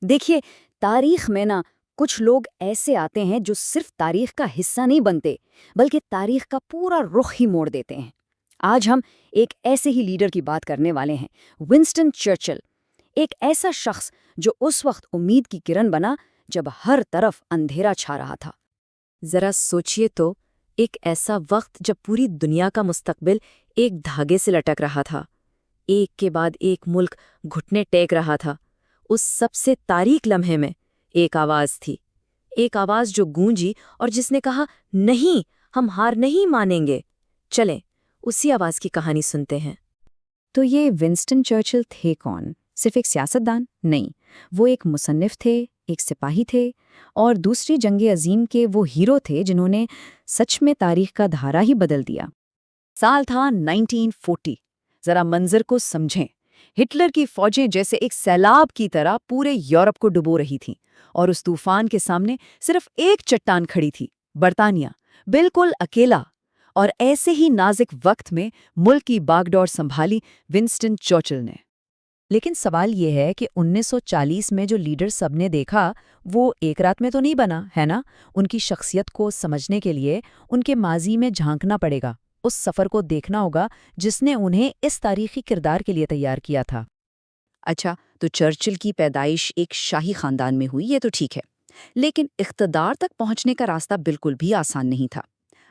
دیکھیے، تاریخ میں نا کچھ لوگ ایسے آتے ہیں جو صرف تاریخ کا حصہ نہیں بنتے بلکہ تاریخ کا پورا رخ ہی موڑ دیتے ہیں۔ آج ہم ایک ایسے ہی لیڈر کی بات کرنے والے ہیں، ونسٹن چرچل، ایک ایسا شخص جو اس وقت امید کی کرن بنا جب ہر طرف اندھیرا چھا رہا تھا۔ ذرا سوچئے تو، ایک ایسا وقت جب پوری دنیا کا مستقبل ایک دھاگے سے لٹک رہا تھا، ایک کے بعد ایک ملک گھٹنے ٹیک رہا تھا۔ اس سب سے تاریک لمحے میں ایک آواز تھی، ایک آواز جو گونجی اور جس نے کہا، نہیں، ہم ہار نہیں مانیں گے۔ چلیں اسی آواز کی کہانی سنتے ہیں۔ تو یہ ونسٹن چرچل تھے کون؟ صرف ایک سیاستدان؟ نہیں، وہ ایک مصنف تھے، ایک سپاہی تھے، اور دوسری جنگ عظیم کے وہ ہیرو تھے جنہوں نے سچ میں تاریخ کا دھارا ہی بدل دیا۔ سال تھا 1940۔ ذرا منظر کو سمجھیں۔ ہٹلر کی فوجیں جیسے ایک سیلاب کی طرح پورے یورپ کو ڈبو رہی تھیں، اور اس طوفان کے سامنے صرف ایک چٹان کھڑی تھی، برطانیہ، بالکل اکیلا۔ اور ایسے ہی نازک وقت میں ملک کی باغ ڈور سنبھالی ونسٹن چرچل نے۔ لیکن سوال یہ ہے کہ 1940 میں جو لیڈر سب نے دیکھا وہ ایک رات میں تو نہیں بنا، ہے نا؟ ان کی شخصیت کو سمجھنے کے لیے ان کے ماضی میں جھانکنا پڑے گا، اس سفر کو دیکھنا ہوگا جس نے انہیں اس تاریخی کردار کے لیے تیار کیا تھا۔ اچھا، تو چرچل کی پیدائش ایک شاہی خاندان میں ہوئی، یہ تو ٹھیک ہے، لیکن اقتدار تک پہنچنے کا راستہ بالکل بھی آسان نہیں تھا۔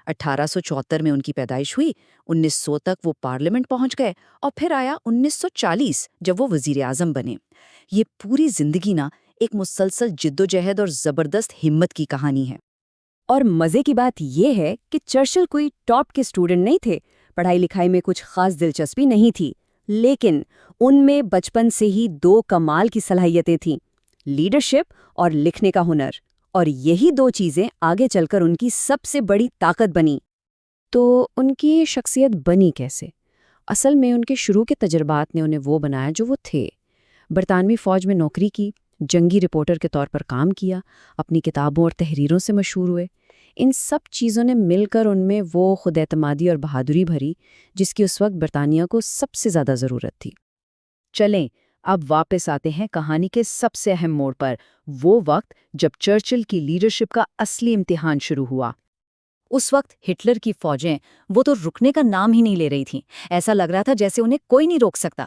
1874 میں ان کی پیدائش ہوئی، 1900 تک وہ پارلیمنٹ پہنچ گئے، اور پھر آیا 1940 جب وہ وزیر اعظم بنے۔ یہ پوری زندگی نا ایک مسلسل جدوجہد اور زبردست ہمت کی کہانی ہے۔ اور مزے کی بات یہ ہے کہ چرچل کوئی ٹاپ کے اسٹوڈنٹ نہیں تھے، پڑھائی لکھائی میں کچھ خاص دلچسپی نہیں تھی، لیکن ان میں بچپن سے ہی دو کمال کی صلاحیتیں تھیں، لیڈرشپ اور لکھنے کا ہنر، اور یہی دو چیزیں آگے چل کر ان کی سب سے بڑی طاقت بنی۔ تو ان کی شخصیت بنی کیسے؟ اصل میں ان کے شروع کے تجربات نے انہیں وہ بنایا جو وہ تھے۔ برطانوی فوج میں نوکری کی، جنگی رپورٹر کے طور پر کام کیا، اپنی کتابوں اور تحریروں سے مشہور ہوئے۔ ان سب چیزوں نے مل کر ان میں وہ خود اعتمادی اور بہادری بھری جس کی اس وقت برطانیہ کو سب سے زیادہ ضرورت تھی۔ چلیں اب واپس آتے ہیں کہانی کے سب سے اہم موڑ پر، وہ وقت جب چرچل کی لیڈرشپ کا اصلی امتحان شروع ہوا۔ اس وقت ہٹلر کی فوجیں وہ تو رکنے کا نام ہی نہیں لے رہی تھیں، ایسا لگ رہا تھا جیسے انہیں کوئی نہیں روک سکتا۔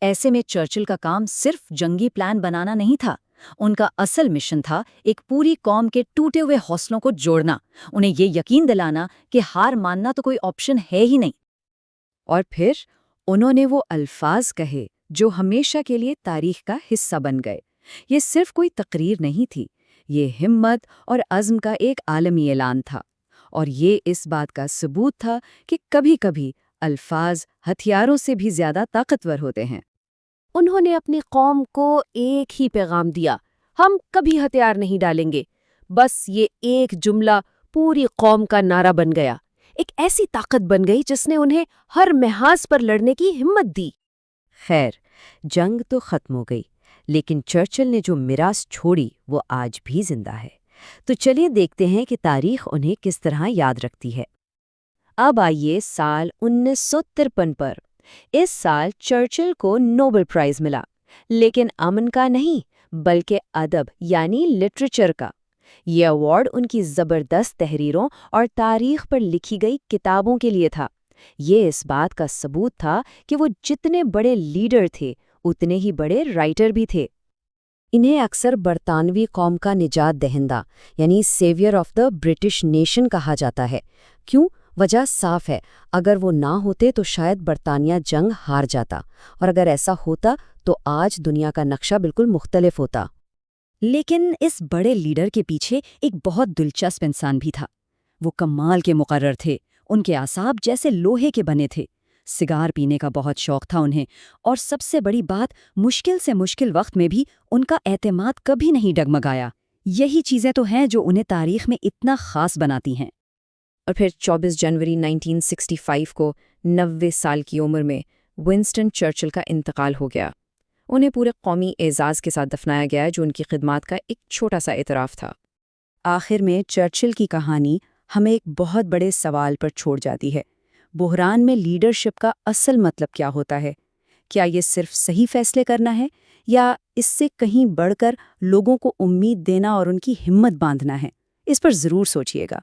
ایسے میں چرچل کا کام صرف جنگی پلان بنانا نہیں تھا، ان کا اصل مشن تھا ایک پوری قوم کے ٹوٹے ہوئے حوصلوں کو جوڑنا، انہیں یہ یقین دلانا کہ ہار ماننا تو کوئی آپشن ہے ہی نہیں۔ اور پھر انہوں نے وہ الفاظ کہے جو ہمیشہ کے لیے تاریخ کا حصہ بن گئے۔ یہ صرف کوئی تقریر نہیں تھی، یہ ہمت اور عزم کا ایک عالمی اعلان تھا، اور یہ اس بات کا ثبوت تھا کہ کبھی کبھی الفاظ ہتھیاروں سے بھی زیادہ طاقتور ہوتے ہیں۔ انہوں نے اپنی قوم کو ایک ہی پیغام دیا، ہم کبھی ہتھیار نہیں ڈالیں گے۔ بس یہ ایک جملہ پوری قوم کا نعرہ بن گیا، ایک ایسی طاقت بن گئی جس نے انہیں ہر محاذ پر لڑنے کی ہمت دی۔ خیر، جنگ تو ختم ہو گئی، لیکن چرچل نے جو میراث چھوڑی وہ آج بھی زندہ ہے۔ تو چلیے دیکھتے ہیں کہ تاریخ انہیں کس طرح یاد رکھتی ہے۔ اب آئیے سال 1953 پر۔ اس سال چرچل کو نوبل پرائز ملا، لیکن امن کا نہیں بلکہ ادب یعنی لٹریچر کا۔ یہ ایوارڈ ان کی زبردست تحریروں اور تاریخ پر لکھی گئی کتابوں کے لیے تھا۔ یہ اس بات کا ثبوت تھا کہ وہ جتنے بڑے لیڈر تھے اتنے ہی بڑے رائٹر بھی تھے۔ انہیں اکثر برطانوی قوم کا نجات دہندہ یعنی severe of the British nation کہا جاتا ہے۔ کیوں؟ وجہ صاف ہے، اگر وہ نہ ہوتے تو شاید برطانیہ جنگ ہار جاتا، اور اگر ایسا ہوتا تو آج دنیا کا نقشہ بالکل مختلف ہوتا۔ لیکن اس بڑے لیڈر کے پیچھے ایک بہت دلچسپ انسان بھی تھا۔ وہ کمال کے مقرر تھے، ان کے اعصاب جیسے لوہے کے بنے تھے، سگار پینے کا بہت شوق تھا انہیں، اور سب سے بڑی بات، مشکل سے مشکل وقت میں بھی ان کا اعتماد کبھی نہیں ڈگمگایا۔ یہی چیزیں تو ہیں جو انہیں تاریخ میں اتنا خاص بناتی ہیں۔ اور پھر 24 جنوری 1965 کو 90 سال کی عمر میں ونسٹن چرچل کا انتقال ہو گیا۔ انہیں پورے قومی اعزاز کے ساتھ دفنایا گیا جو ان کی خدمات کا ایک چھوٹا سا اعتراف تھا۔ آخر میں چرچل کی کہانی ہمیں ایک بہت بڑے سوال پر چھوڑ جاتی ہے۔ بحران میں لیڈرشپ کا اصل مطلب کیا ہوتا ہے؟ کیا یہ صرف صحیح فیصلے کرنا ہے، یا اس سے کہیں بڑھ کر لوگوں کو امید دینا اور ان کی ہمت باندھنا ہے؟ اس پر ضرور سوچیے گا۔